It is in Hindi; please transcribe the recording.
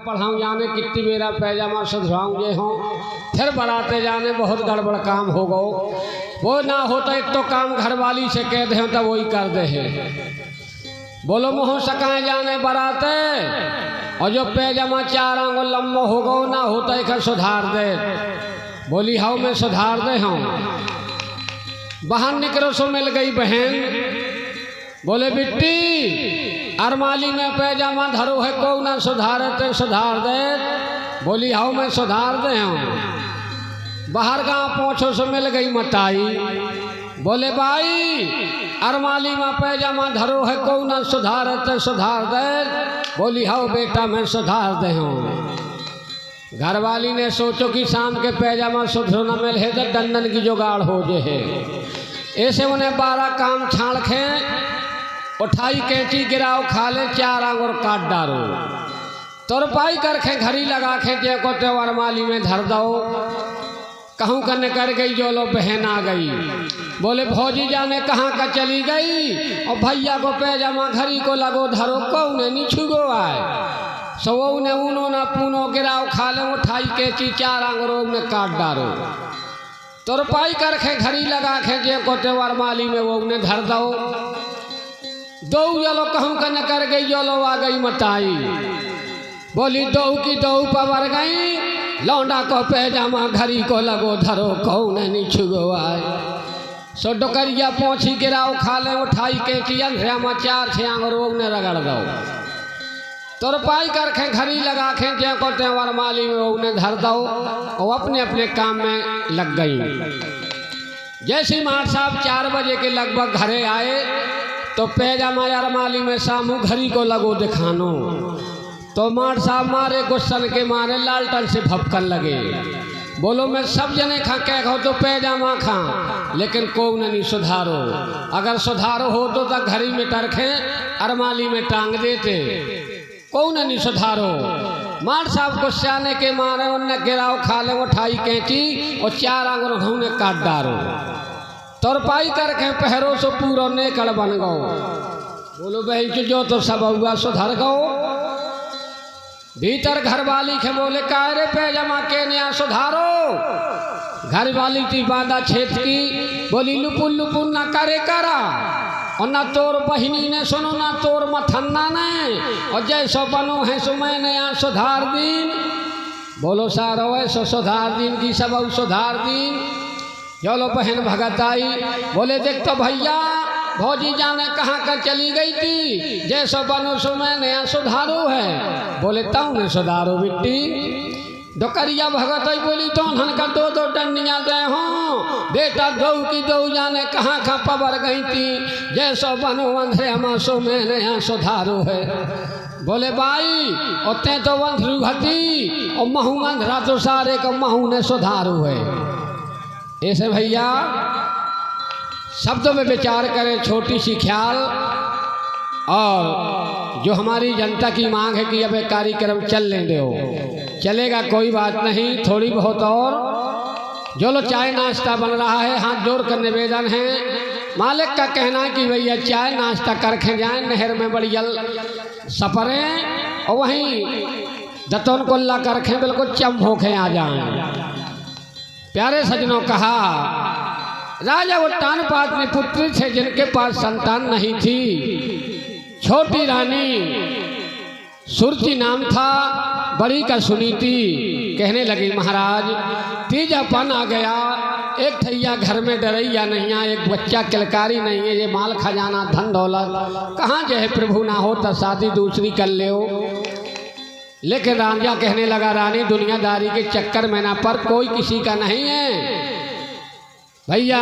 पढ़ाऊँ जाने कितनी मेरा पैजामा सुधराऊँ ये हों, फिर बराते जाने बहुत गड़बड़ काम हो गो। वो ना होता एक तो काम घरवाली से कह दे तब वही कर दे है। बोलो मोह सकाए जाने बराते और जो पैजामा 4 आंगुल लम्बा हो गो ना होता एक सुधार दे। बोली हाउ मैं सुधार दे हूँ। बाहर निकलो सो मिल गई बहन। बोले बिट्टी अरमाली में पैजामा धरो है को ना सुधारे तो सुधार दे। बोली हाउ मैं सुधार दे हूँ। बाहर गाँव पहुँचो सो मिल गई मताई। बोले भाई अरमाली में पैजामा धरो है को ना सुधारे तो सुधार दे। बोली हाउ बेटा मैं सुधार दे हूँ। घरवाली ने सोचो कि शाम के पैजामा सुधरो न मिल है तो दंडन की जुगाड़ हो जे है। ऐसे उन्हें 12 काम छाड़ खे उठाई कैंची गिराओ खा ले 4 आंगुर काट डालो। तुरपाई कर खे घड़ी लगा खे जे को त्यो अरमाली में धर दो। कहूँ करने कर गई जो लो बहन आ गई। बोले भौजी जाने कहाँ का चली गई और भैया को पैजामा घड़ी को लगो धरो कौन नहीं छुगो आए। सो ने ऊनो ना पूनो गिराओ खा ले उठाई कैंची 4 आंगुरों में काट डालो। तुरपाई कर खे घड़ी लगा खे जे को त्यो अरमाली में वो ने धर दो। दो जलो कहूँ कन कर गई जलो आ गई मताई। बोली दो की दो पवर गई लौंडा को पैजामा घड़ी को लगो धरो कौन नहीं छुगो आए। सो डोकरिया पोछी गिराओ खा ले उठाई कैंची अंधेरा में 4-6 आंगुरों ने रगड़ दो। तुरपाई कर खे घड़ी लगा खे जे को त्यो अरमाली में वो ने धर दो और अपने अपने काम में लग गई। जैसे मार साहब 4 बजे के लगभग घरे आए तो पैजामा अरमाली में सामू घड़ी को लगो दिखानो। तो मार साहब मारे गुस्सन के मारे लालटन से भपकन लगे। बोलो मैं सब जने खा कह खो तो पैजामा खा लेकिन को नहीं सुधारो। अगर सुधारो हो तो घड़ी में टरखे अरमाली में टांग देते। को नहीं सुधारो। मार साहब गुस्साने के मारे उनने गिराओ खा ले उठाई कैंची और 4 आंगुर ने काट डालो। तुरपाई करके पहरो सो पूरा नेकड़ बन गो। बोलो बहन जो तो सब हुआ सुधर गो। भीतर घरवाली के बोले कायरे पैजामा के नया सुधारो। घरवाली थी बांधा छेद की। बोली लुपुन लुपुन ना करे करा और ना तोर बहिनी ने सुनो ना तोर मथन्ना ने और जैसो बनो है सो मैं नया सुधार दीन। बोलो सारो ऐसो सुधार दीन की सब सुधार दीन। चलो बहन भगत आई। बोले देख तो भैया भौजी जाने कहाँ का चली गई थी जैसो बनो सो मैं नया सुधारो है। बोले ताऊ ने सुधारो बिट्टी। डोकरिया भगत आई बोली तो हन का 2-2 डंडियाँ दे हो बेटा दो की दो जाने कहाँ का पबर गई थी जैसो बनो अंधे मासो में नया सुधारो है। बोले भाई उतने तो वंधरू घटी और महू अंधरा तो सारे को महू ने सुधारो है। ऐसे भैया शब्दों में विचार करें छोटी सी ख्याल। और जो हमारी जनता की मांग है कि अब एक कार्यक्रम चलने दो। चलेगा कोई बात नहीं थोड़ी बहुत और। जो लो चाय नाश्ता बन रहा है हाथ जोड़ कर निवेदन है। मालिक का कहना है कि भैया चाय नाश्ता करके जाएं नहर में बड़ी जल सफरें और वहीं दतौन कोल्ला करके बिल्कुल चम होके आ जाएं। प्यारे सजनों कहा राजा उत्तान पाद में पुत्री थे जिनके पास संतान नहीं थी। छोटी रानी सुरती नाम था बड़ी का सुनीति। कहने लगी महाराज तीजापन आ गया। एक थैया घर में डरैया नहीं है एक बच्चा किलकारी नहीं है ये माल खजाना धन दौलत कहाँ जो है प्रभु ना हो तो शादी दूसरी कर ले। लेकिन राजा कहने लगा रानी दुनियादारी के चक्कर में ना पर कोई किसी का नहीं है। भैया